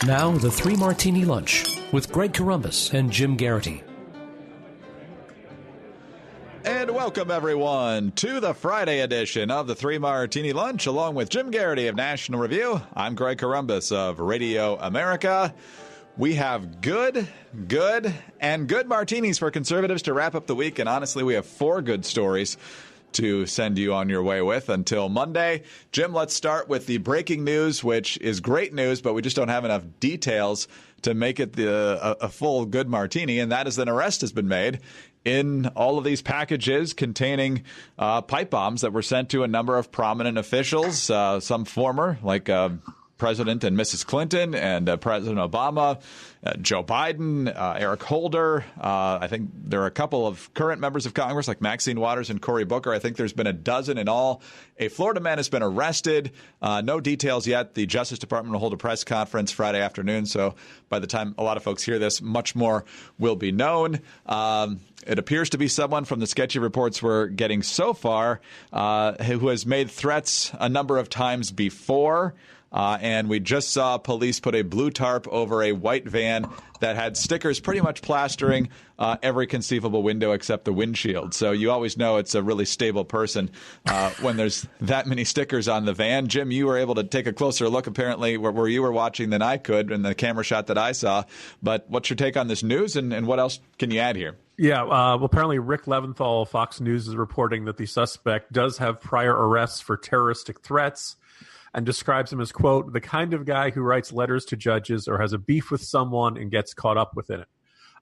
Now, the Three Martini Lunch with Greg Corombos and Jim Geraghty. And welcome, everyone, to the Friday edition of the Three Martini Lunch, along with Jim Geraghty of National Review. I'm Greg Corombos of Radio America. We have good martinis for conservatives to wrap up the week, and honestly, we have 4 good stories to send you on your way with until Monday. Jim, let's start with the breaking news, which is great news, but we just don't have enough details to make it a full good martini, and that is an arrest has been made in all of these packages containing pipe bombs that were sent to a number of prominent officials, some former, like President and Mrs. Clinton and President Obama, Joe Biden, Eric Holder. I think there are a couple of current members of Congress like Maxine Waters and Cory Booker. I think there's been a dozen in all. A Florida man has been arrested. No details yet. The Justice Department will hold a press conference Friday afternoon. So by the time a lot of folks hear this, much more will be known. It appears to be someone from the sketchy reports we're getting so far who has made threats a number of times before. And we just saw police put a blue tarp over a white van that had stickers pretty much plastering every conceivable window except the windshield. So you always know it's a really stable person when there's that many stickers on the van. Jim, you were able to take a closer look, apparently, where you were watching than I could in the camera shot that I saw. But what's your take on this news, and what else can you add here? Yeah, well, apparently Rick Leventhal of Fox News is reporting that the suspect does have prior arrests for terroristic threats, and describes him as, quote, the kind of guy who writes letters to judges or has a beef with someone and gets caught up within it.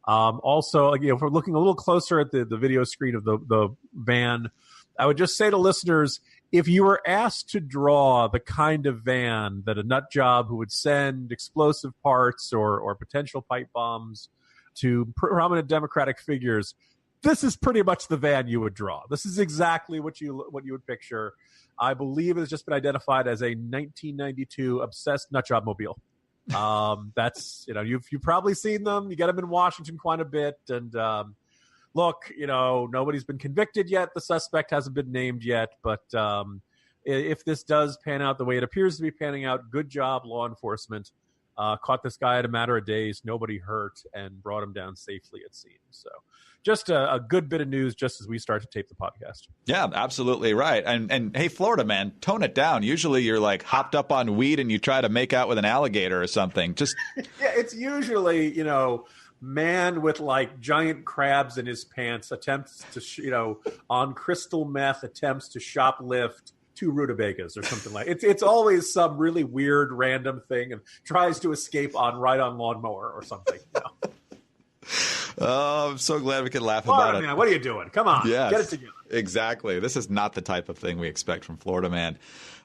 Also, if we're looking a little closer at the video screen of the van, I would just say to listeners, if you were asked to draw the kind of van that a nut job who would send explosive parts or potential pipe bombs to prominent Democratic figures, this is pretty much the van you would draw. This is exactly what you would picture. I believe it has just been identified as a 1992 obsessed nutjob mobile. That's, you've probably seen them. You get them in Washington quite a bit. And look, nobody's been convicted yet. The suspect hasn't been named yet. But if this does pan out the way it appears to be panning out, good job, law enforcement. Caught this guy in a matter of days, nobody hurt, and brought him down safely, it seems. So just a good bit of news just as we start to tape the podcast. Yeah, absolutely right. And hey, Florida man, tone it down. Usually you're like hopped up on weed and you try to make out with an alligator or something. Just yeah, it's usually, man with like giant crabs in his pants attempts to, on crystal meth attempts to shoplift 2 rutabagas or something like it's always some really weird random thing and tries to escape on lawnmower or something. Oh, I'm so glad we could laugh Florida about man, it. What are you doing? Come on, yes, get it together. Exactly. This is not the type of thing we expect from Florida man.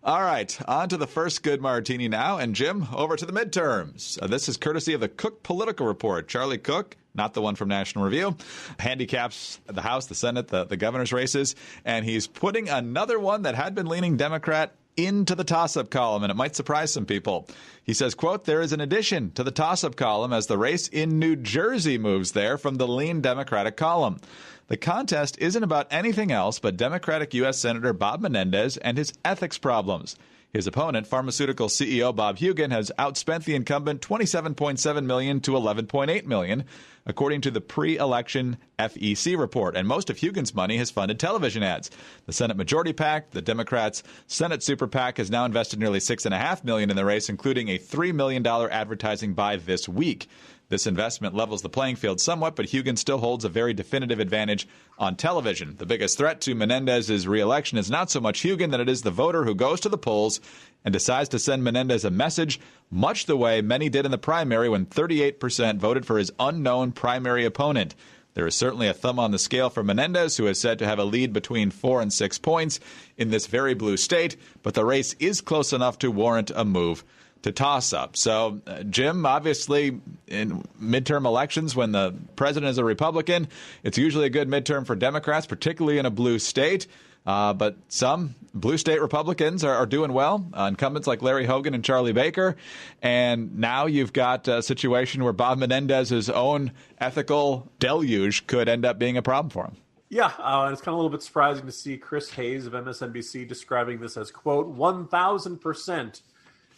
All right, on to the first good martini now. And Jim, over to the midterms. This is courtesy of the Cook Political Report. Charlie Cook, not the one from National Review, handicaps the House, the Senate, the governor's races, and he's putting another one that had been leaning Democrat into the toss-up column, and it might surprise some people. He says, quote, there is an addition to the toss-up column as the race in New Jersey moves there from the lean Democratic column. The contest isn't about anything else but Democratic U.S. Senator Bob Menendez and his ethics problems. His opponent, pharmaceutical CEO Bob Hugin, has outspent the incumbent $27.7 million to $11.8 million, according to the pre-election FEC report. And most of Hugin's money has funded television ads. The Senate Majority PAC, the Democrats' Senate Super PAC, has now invested nearly $6.5 million in the race, including a $3 million advertising buy this week. This investment levels the playing field somewhat, but Hugin still holds a very definitive advantage on television. The biggest threat to Menendez's reelection is not so much Hugin than it is the voter who goes to the polls and decides to send Menendez a message, much the way many did in the primary when 38% voted for his unknown primary opponent. There is certainly a thumb on the scale for Menendez, who is said to have a lead between 4 and 6 points in this very blue state, but the race is close enough to warrant a move to toss up. So, Jim, obviously, in midterm elections, when the president is a Republican, it's usually a good midterm for Democrats, particularly in a blue state. But some blue state Republicans are doing well. Incumbents like Larry Hogan and Charlie Baker. And now you've got a situation where Bob Menendez's own ethical deluge could end up being a problem for him. Yeah, and it's kind of a little bit surprising to see Chris Hayes of MSNBC describing this as, quote, 1,000%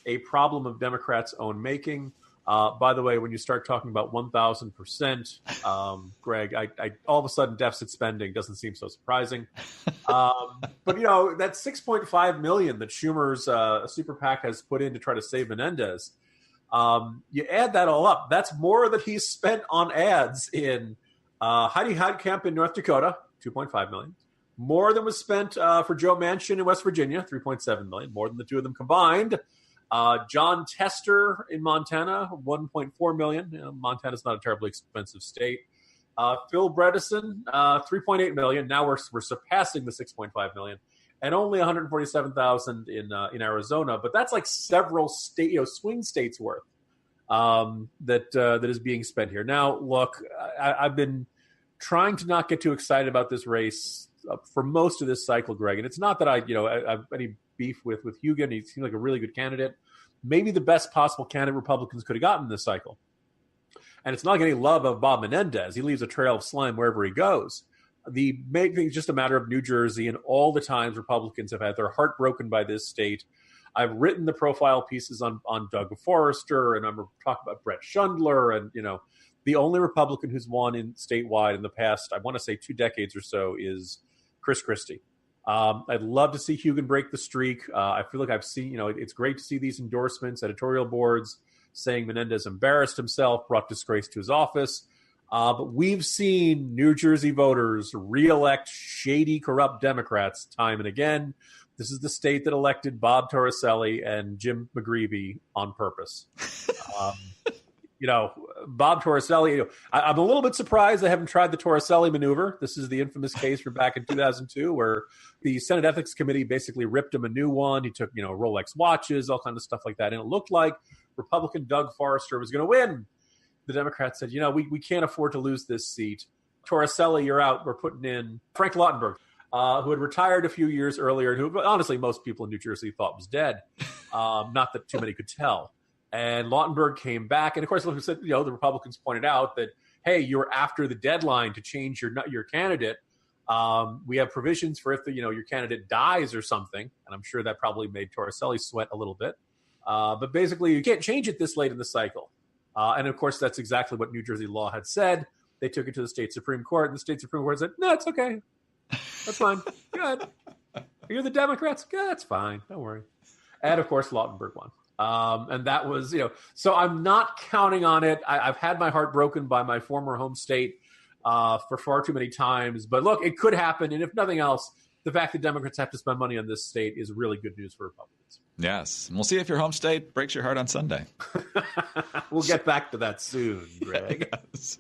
a problem of Democrats' own making. By the way, when you start talking about 1,000%, Greg, I all of a sudden deficit spending doesn't seem so surprising. But, that $6.5 million that Schumer's super PAC has put in to try to save Menendez, you add that all up, that's more that he's spent on ads in Heidi Heitkamp in North Dakota, $2.5 million. More than was spent for Joe Manchin in West Virginia, $3.7 million, more than the two of them combined. John Tester in Montana, $1.4 million. Montana's not a terribly expensive state. Phil Bredesen, $3.8 million. Now we're surpassing the $6.5 million, and only $147,000 in Arizona. But that's like several swing states worth that is being spent here. Now, look, I've been trying to not get too excited about this race for most of this cycle, Greg. And it's not that I have any beef with Hugan. He seemed like a really good candidate, maybe the best possible candidate Republicans could have gotten this cycle. And it's not like any love of Bob Menendez. He leaves a trail of slime wherever he goes. The main thing is just a matter of New Jersey and all the times Republicans have had their heart broken by this state. I've written the profile pieces on Doug Forrester, and I'm talking about Brett Schundler, and the only Republican who's won in statewide in the past, I want to say 2 decades or so, is Chris Christie. I'd love to see Hugan break the streak. I feel like I've seen, it's great to see these endorsements, editorial boards saying Menendez embarrassed himself, brought disgrace to his office. But we've seen New Jersey voters reelect shady, corrupt Democrats time and again. This is the state that elected Bob Torricelli and Jim McGreevey on purpose. Bob Torricelli, I'm a little bit surprised they haven't tried the Torricelli maneuver. This is the infamous case from back in 2002 where the Senate Ethics Committee basically ripped him a new one. He took, Rolex watches, all kinds of stuff like that. And it looked like Republican Doug Forrester was going to win. The Democrats said, we can't afford to lose this seat. Torricelli, you're out. We're putting in Frank Lautenberg, who had retired a few years earlier, and who honestly most people in New Jersey thought was dead. Not that too many could tell. And Lautenberg came back. And of course, like I said, the Republicans pointed out that, hey, you're after the deadline to change your candidate. We have provisions for if your candidate dies or something. And I'm sure that probably made Torricelli sweat a little bit. But basically, you can't change it this late in the cycle. And of course, that's exactly what New Jersey law had said. They took it to the state Supreme Court, and the state Supreme Court said, no, it's okay. That's fine. Good. You're the Democrats? Good, that's fine. Don't worry. And of course, Lautenberg won. And that was, so I'm not counting on it. I've had my heart broken by my former home state for far too many times. But look, it could happen. And if nothing else, the fact that Democrats have to spend money on this state is really good news for Republicans. Yes. And we'll see if your home state breaks your heart on Sunday. We'll get back to that soon, Greg. Yes.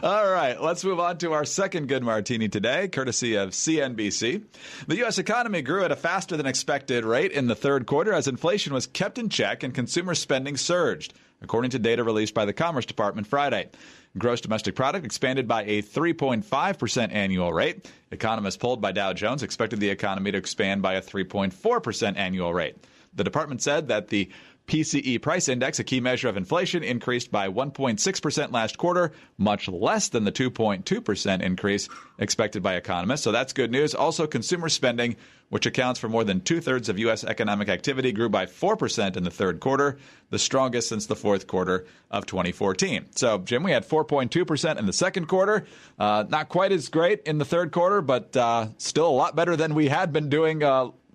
All right. Let's move on to our second good martini today, courtesy of CNBC. The U.S. economy grew at a faster than expected rate in the third quarter as inflation was kept in check and consumer spending surged, according to data released by the Commerce Department Friday. Gross domestic product expanded by a 3.5% annual rate. Economists polled by Dow Jones expected the economy to expand by a 3.4% annual rate. The department said that the PCE price index, a key measure of inflation, increased by 1.6% last quarter, much less than the 2.2% increase expected by economists. So that's good news. Also, consumer spending, which accounts for more than 2/3 of U.S. economic activity, grew by 4% in the third quarter, the strongest since the fourth quarter of 2014. So, Jim, we had 4.2% in the second quarter. Not quite as great in the third quarter, but still a lot better than we had been doing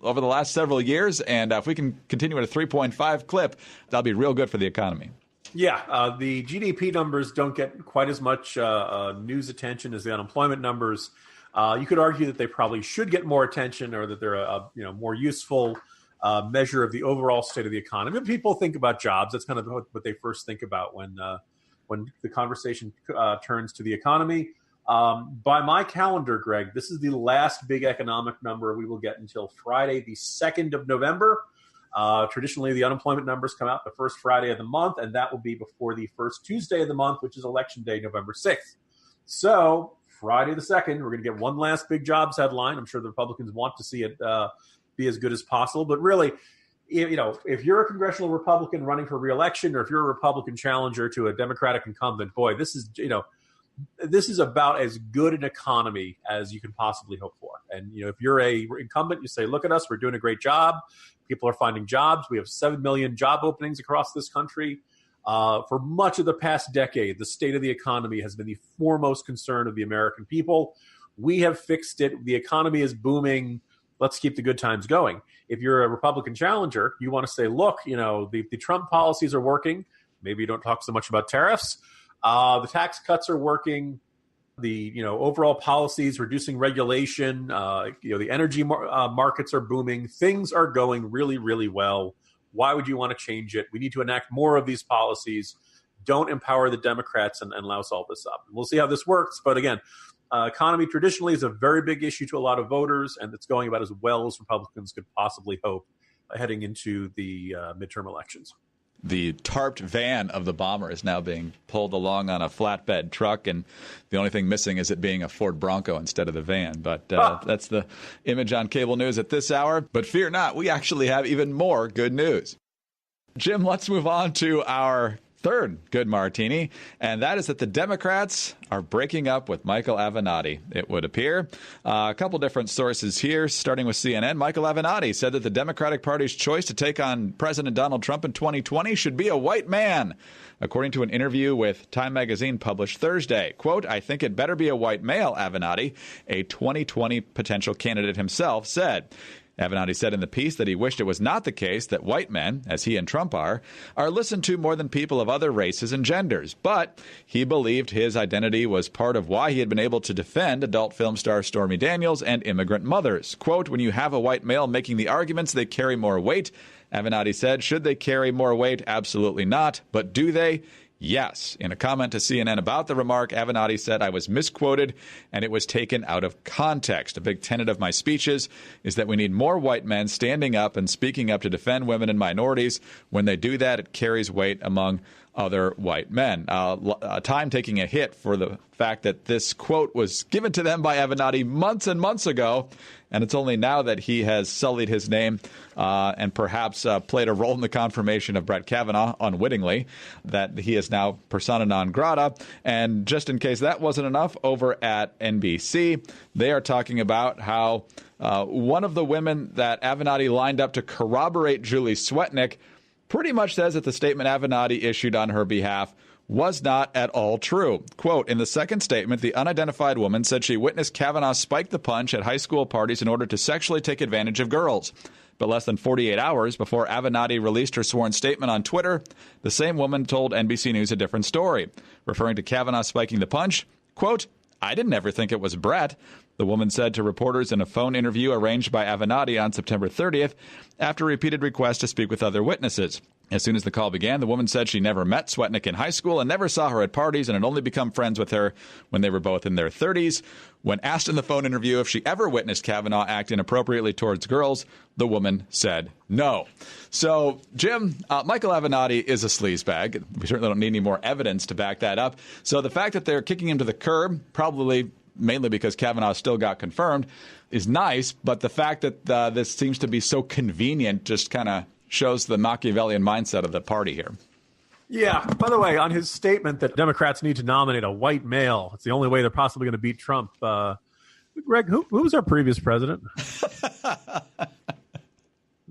over the last several years. And if we can continue at a 3.5 clip, that'll be real good for the economy. Yeah, the GDP numbers don't get quite as much news attention as the unemployment numbers. You could argue that they probably should get more attention, or that they're a more useful measure of the overall state of the economy. When people think about jobs, that's kind of what they first think about when the conversation turns to the economy. By my calendar, Greg, this is the last big economic number we will get until Friday, the 2nd of November. Traditionally, the unemployment numbers come out the first Friday of the month, and that will be before the first Tuesday of the month, which is Election Day, November 6th. So Friday the 2nd, we're going to get one last big jobs headline. I'm sure the Republicans want to see it be as good as possible. But really, if you're a congressional Republican running for re-election, or if you're a Republican challenger to a Democratic incumbent, boy, this is about as good an economy as you can possibly hope for. And, if you're a incumbent, you say, look at us, we're doing a great job. People are finding jobs. We have 7 million job openings across this country. For much of the past decade, the state of the economy has been the foremost concern of the American people. We have fixed it. The economy is booming. Let's keep the good times going. If you're a Republican challenger, you want to say, look, the Trump policies are working. Maybe you don't talk so much about tariffs. The tax cuts are working. The overall policies, reducing regulation, the energy markets are booming. Things are going really, really well. Why would you want to change it? We need to enact more of these policies. Don't empower the Democrats and louse all this up. We'll see how this works. But again, economy traditionally is a very big issue to a lot of voters, and it's going about as well as Republicans could possibly hope heading into the midterm elections. The tarped van of the bomber is now being pulled along on a flatbed truck, and the only thing missing is it being a Ford Bronco instead of the van. But that's the image on cable news at this hour. But fear not, we actually have even more good news. Jim, let's move on to our third good martini, and that is that the Democrats are breaking up with Michael Avenatti, it would appear. A couple different sources here, starting with CNN. Michael Avenatti said that the Democratic Party's choice to take on President Donald Trump in 2020 should be a white man, according to an interview with Time magazine published Thursday. Quote, "I think it better be a white male," Avenatti, a 2020 potential candidate himself, said. Avenatti said in the piece that he wished it was not the case that white men, as he and Trump are listened to more than people of other races and genders. But he believed his identity was part of why he had been able to defend adult film star Stormy Daniels and immigrant mothers. Quote, "When you have a white male making the arguments, they carry more weight." Avenatti said, "Should they carry more weight? Absolutely not. But do they? Yes." In a comment to CNN about the remark, Avenatti said, "I was misquoted and it was taken out of context. A big tenet of my speeches is that we need more white men standing up and speaking up to defend women and minorities. When they do that, it carries weight among other white men." Time taking a hit for the fact that this quote was given to them by Avenatti months and months ago, and it's only now that he has sullied his name and perhaps played a role in the confirmation of Brett Kavanaugh unwittingly, that he is now persona non grata. And just in case that wasn't enough, over at NBC, they are talking about how one of the women that Avenatti lined up to corroborate Julie Swetnick pretty much says that the statement Avenatti issued on her behalf was not at all true. Quote, "In the second statement, the unidentified woman said she witnessed Kavanaugh spike the punch at high school parties in order to sexually take advantage of girls. But less than 48 hours before Avenatti released her sworn statement on Twitter, the same woman told NBC News a different story. Referring to Kavanaugh spiking the punch, quote, 'I didn't ever think it was Brett,' the woman said to reporters in a phone interview arranged by Avenatti on September 30th after repeated requests to speak with other witnesses. As soon as the call began, the woman said she never met Swetnick in high school and never saw her at parties and had only become friends with her when they were both in their 30s. When asked in the phone interview if she ever witnessed Kavanaugh act inappropriately towards girls, the woman said no." So, Jim, Michael Avenatti is a sleazebag. We certainly don't need any more evidence to back that up. So the fact that they're kicking him to the curb, probably mainly because Kavanaugh still got confirmed, is nice. But the fact that this seems to be so convenient just kind of shows the Machiavellian mindset of the party here. Yeah. By the way, on his statement that Democrats need to nominate a white male, it's the only way they're possibly going to beat Trump. Greg, who was our previous president?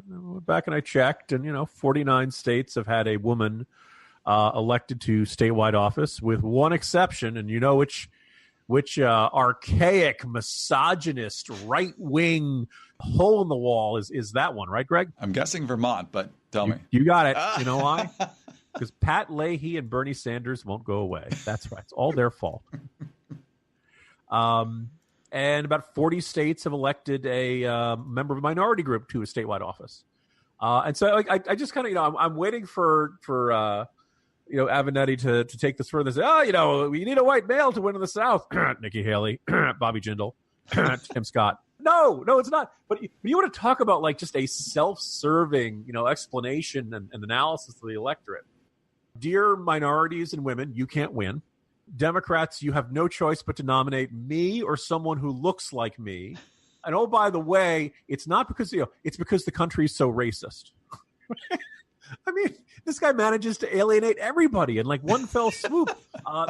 Went back and I checked, and 49 states have had a woman elected to statewide office, with one exception, and which archaic, misogynist, right-wing hole in the wall is that one, right, Greg? I'm guessing Vermont, but tell me. You got it. You know why? Because Pat Leahy and Bernie Sanders won't go away. That's right. It's all their fault. And about 40 states have elected a member of a minority group to a statewide office. And so I just kind of, I'm waiting for Avenatti to take this further and say, we need a white male to win in the South. Nikki Haley, Bobby Jindal, Tim Scott. No, it's not. But you want to talk about just a self-serving, explanation and analysis of the electorate. Dear minorities and women, you can't win. Democrats, you have no choice but to nominate me or someone who looks like me. And oh, by the way, it's not because, it's because the country is so racist. I mean, this guy manages to alienate everybody in one fell swoop.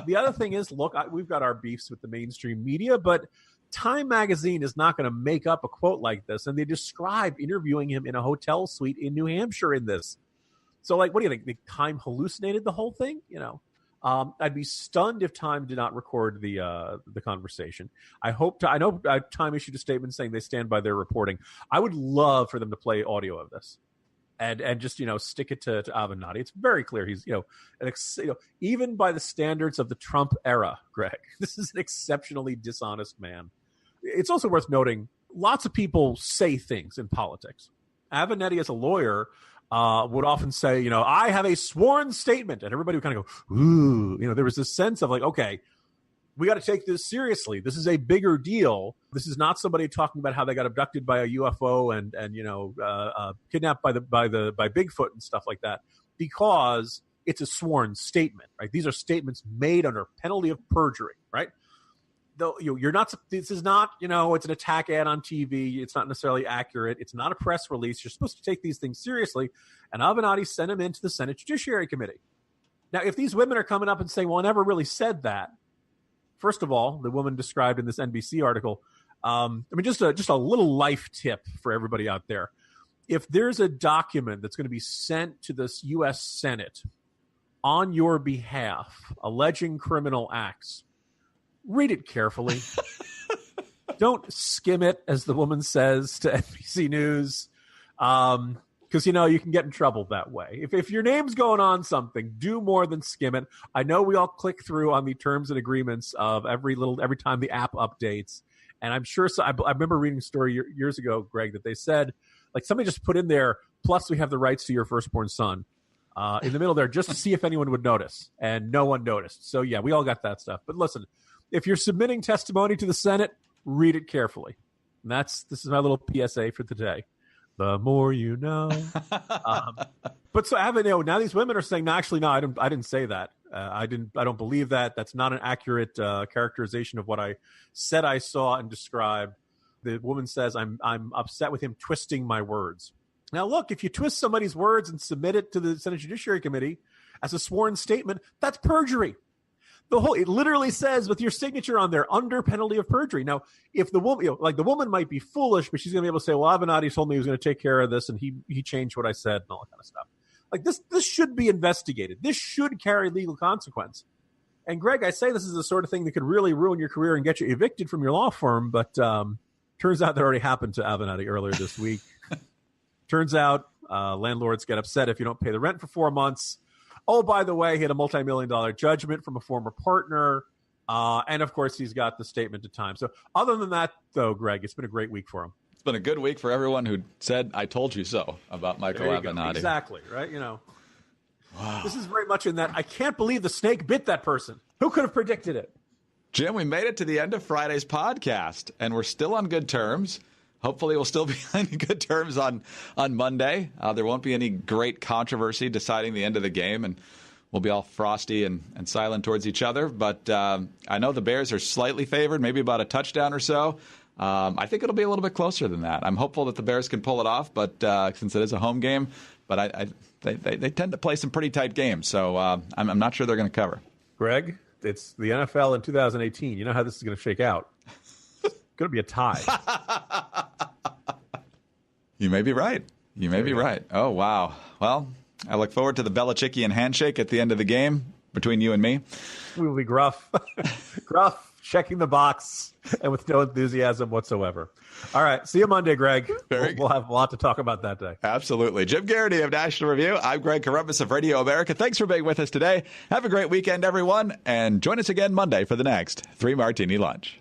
The other thing is, look, we've got our beefs with the mainstream media, but Time magazine is not going to make up a quote like this. And they describe interviewing him in a hotel suite in New Hampshire in this. So, like, what do you think? The Time hallucinated the whole thing? I'd be stunned if Time did not record the conversation. I know Time issued a statement saying they stand by their reporting. I would love for them to play audio of this and just stick it to Avenatti. It's very clear he's even by the standards of the Trump era, Greg, this is an exceptionally dishonest man. It's also worth noting lots of people say things in politics. Avenatti, as a lawyer, would often say, I have a sworn statement, and everybody would kind of go, ooh, there was this sense of like, okay, we got to take this seriously. This is a bigger deal. This is not somebody talking about how they got abducted by a UFO and kidnapped by Bigfoot and stuff like that, because it's a sworn statement, right? These are statements made under penalty of perjury, right? Though you're not. This is not. It's an attack ad on TV. It's not necessarily accurate. It's not a press release. You're supposed to take these things seriously. And Avenatti sent him into the Senate Judiciary Committee. Now, if these women are coming up and saying, "Well, I never really said that," first of all, the woman described in this NBC article. Just a little life tip for everybody out there: if there's a document that's going to be sent to this U.S. Senate on your behalf alleging criminal acts, read it carefully. Don't skim it, as the woman says to NBC News, because you can get in trouble that way. If your name's going on something, do more than skim it. I know we all click through on the terms and agreements of every time the app updates, and I'm sure. So I remember reading a story years ago, Greg, that they said like somebody just put in there. Plus, we have the rights to your firstborn son in the middle there, just to see if anyone would notice, and no one noticed. So yeah, we all got that stuff. But listen. If you're submitting testimony to the Senate, read it carefully. And this is my little PSA for today. The more you know. But so now these women are saying, no, actually, no, I didn't say that. I don't believe that. That's not an accurate characterization of what I said I saw and described. The woman says, I'm upset with him twisting my words. Now, look, if you twist somebody's words and submit it to the Senate Judiciary Committee as a sworn statement, that's perjury. It literally says with your signature on there under penalty of perjury. Now, if the woman, the woman might be foolish, but she's going to be able to say, well, Avenatti told me he was going to take care of this and he changed what I said and all that kind of stuff. Like this should be investigated. This should carry legal consequence. And Greg, I say this is the sort of thing that could really ruin your career and get you evicted from your law firm. But turns out that already happened to Avenatti earlier this week. Turns out landlords get upset if you don't pay the rent for 4 months. Oh, by the way, he had a multi-million-dollar judgment from a former partner. And, of course, he's got the statement to Time. So other than that, though, Greg, it's been a great week for him. It's been a good week for everyone who said, I told you so about Michael Avenatti. Exactly, right? Wow. This is very much in that, I can't believe the snake bit that person. Who could have predicted it? Jim, we made it to the end of Friday's podcast, and we're still on good terms. Hopefully, we'll still be on good terms on Monday. There won't be any great controversy deciding the end of the game, and we'll be all frosty and silent towards each other. But I know the Bears are slightly favored, maybe about a touchdown or so. I think it'll be a little bit closer than that. I'm hopeful that the Bears can pull it off, but since it is a home game, but they tend to play some pretty tight games, so I'm not sure they're going to cover. Greg, it's the NFL in 2018. You know how this is going to shake out. It's going to be a tie. You may be right. You may be right. Oh, wow. Well, I look forward to the Belichickian handshake at the end of the game between you and me. We will be gruff, checking the box, and with no enthusiasm whatsoever. All right. See you Monday, Greg. We'll have a lot to talk about that day. Absolutely. Jim Geraghty of National Review. I'm Greg Corombos of Radio America. Thanks for being with us today. Have a great weekend, everyone, and join us again Monday for the next 3 Martini Lunch.